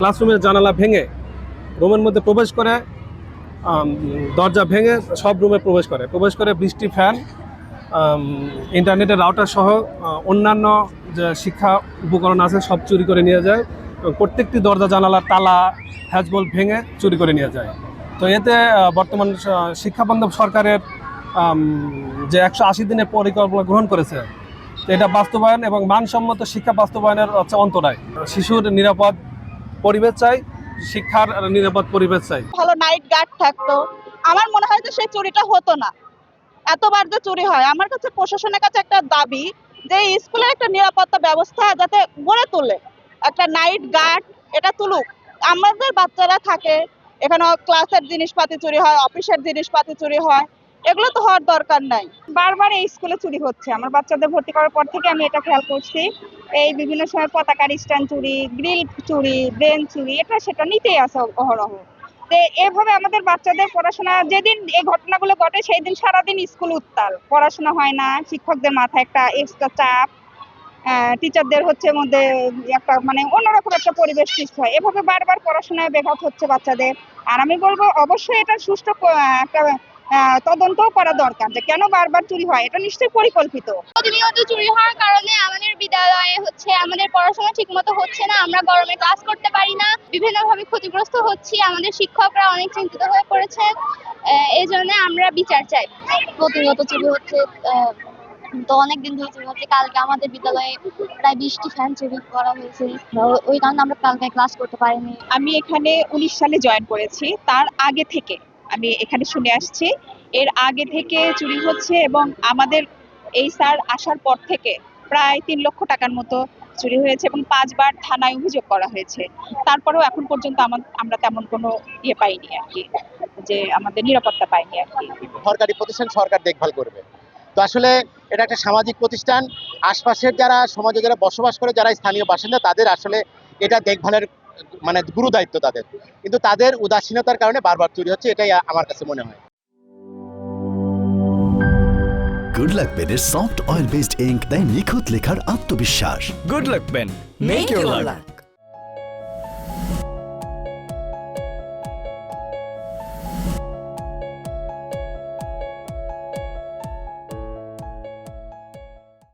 ক্লাসরুমের জানালা ভেঙে রুমের মধ্যে প্রবেশ করে, দরজা ভেঙে সব রুমে প্রবেশ করে বৃষ্টি, ফ্যান, ইন্টারনেটের রাউটার সহ অন্যান্য যে শিক্ষা উপকরণ আছে সব চুরি করে নিয়ে যায় এবং প্রত্যেকটি দরজা জানালার তালা হ্যাজবল ভেঙে চুরি করে নিয়ে যায়। তো এতে বর্তমান শিক্ষা বান্ধব সরকারের যে 180 দিনের পরিকল্পনা গ্রহণ করেছে, তো এটা বাস্তবায়ন এবং মানসম্মত শিক্ষা বাস্তবায়নের হচ্ছে অন্তরায়। শিশুর নিরাপদ পরিবেশ চাই, শিক্ষার নিরাপদ পরিবেশ চাই। ভালো নাইট গার্ড থাকতো, আমার মনে হয় যে সেই চুরিটা হতো না। এতবার যে চুরি হয়, আমার কাছে প্রশাসনের কাছে একটা দাবি যে স্কুলের একটা নিরাপত্তা ব্যবস্থা যাতে গড়ে তোলে, একটা নাইট গার্ড এটা তুলুক। আমাদের বাচ্চারা থাকে এখানে, ক্লাসের জিনিসপাতি চুরি হয়, অফিসের জিনিসপাতি চুরি হয়, এগুলো তো হওয়ার দরকার নাই। বারবার এই স্কুলে চুরি হচ্ছে, আমার বাচ্চাদের ভর্তি করার পর থেকে আমি এটা খেয়াল করছি। এই বিভিন্ন সময় পতাকার স্ট্যান্ড চুরি, গ্রিল চুরি, ব্রেন চুরি, এটা সেটা নিতেই আছে অহরহ। তো এভাবে আমাদের বাচ্চাদের পড়াশোনা, যেদিন এই ঘটনাগুলো ঘটে সেই দিন সারাদিন স্কুল উত্তাল, পড়াশোনা হয় না, শিক্ষকদের মাথায় একটা এক্সট্রা চাপ, টিচারদের হচ্ছে মধ্যে একটা মানে অন্যরকম একটা পরিবেশ সৃষ্টি হয়। এভাবে বারবার পড়াশোনায় ব্যাঘাত হচ্ছে বাচ্চাদের। আর আমি বলবো অবশ্যই এটা সুষ্ঠু একটা তদন্ত করা দরকার, যে কেন বারবার চুরি হয়, এটা নিশ্চয়ই পরিকল্পিত। প্রতিনিয়ত চুরি হওয়ার কারণে আমাদের বিদ্যালয়ে আমাদের পড়াশোনা ঠিকমতো হচ্ছে না, আমরা গরমে ক্লাস করতে পারি না, বিভিন্নভাবে ক্ষতিগ্রস্ত হচ্ছি, আমাদের শিক্ষকরা অনেক চিন্তিত হয়ে পড়েছেন। এই জন্য আমরা বিচার চাই। প্রতিনিয়ত চুরি হচ্ছে, তো অনেকদিন ধরে চুরি হচ্ছে। কালকে আমাদের বিদ্যালয়ে প্রায় 20টি ফ্যান চুরি করা হয়েছে, ওই কারণে আমরা কালকে ক্লাস করতে পারিনি। আমি এখানে 19 সালে জয়েন করেছি, তার আগে থেকে আমি এখানে শুনে আসছি এর আগে থেকে চুরি হচ্ছে, এবং আমাদের এই স্যার আসার পর থেকে প্রায় 3 লক্ষ টাকার মতো চুরি হয়েছে এবং 5 বার থানায় অভিযোগ করা হয়েছে। তারপরেও এখন পর্যন্ত আমরা তেমন কোনো পাইনি আর কি, যে আমাদের নিরাপত্তা পাইনি আর কি। সরকারি প্রতিষ্ঠান সরকার দেখভাল করবে। তো আসলে এটা একটা সামাজিক প্রতিষ্ঠান, আশপাশের যারা সমাজে যারা বসবাস করে, যারা স্থানীয় বাসিন্দা, তাদের আসলে এটা দেখভালের মানে গুরু দায়িত্ব তাদের, কিন্তু তাদের উদাসীনতার কারণে বারবার চুরি হচ্ছে, এটাই আমার কাছে মনে হয়। গুড লাক পেনের সফট অয়েল বেসড ইঙ্ক দেয় নিখুঁত লেখার আত্মবিশ্বাস। Good luck pen. Make your luck.